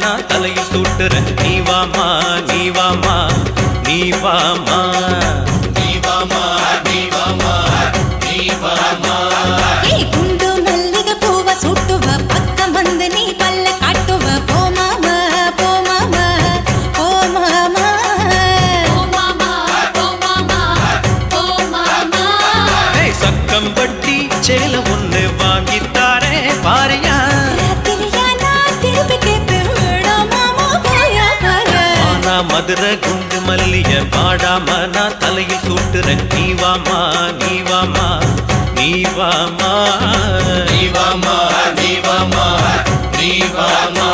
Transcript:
நான் தலையில் சூட்டுறேன். நீ வாமா நீ வாமா நீ வாமா நீ வாமா நீ வாமா நீ வாமா. குண்டு மல்லிகை பூவ சூட்டுவ பக்கம் வந்து நீ பல்ல காட்டுவ. போமாமா போமாமா போமாமா போமாமா போமாமா போமாமா. சக்கம் பட்டி சேல ஒண்ணு வாங்கித்தாரே பாரியா. மதுரை குண்டு மல்லிய பாடாம நான் தலையில் சூட்டுறேன். நீ வாமா நீ வாமா நீ வாமா நீ வாமா நீ வாமா நீ வாமா.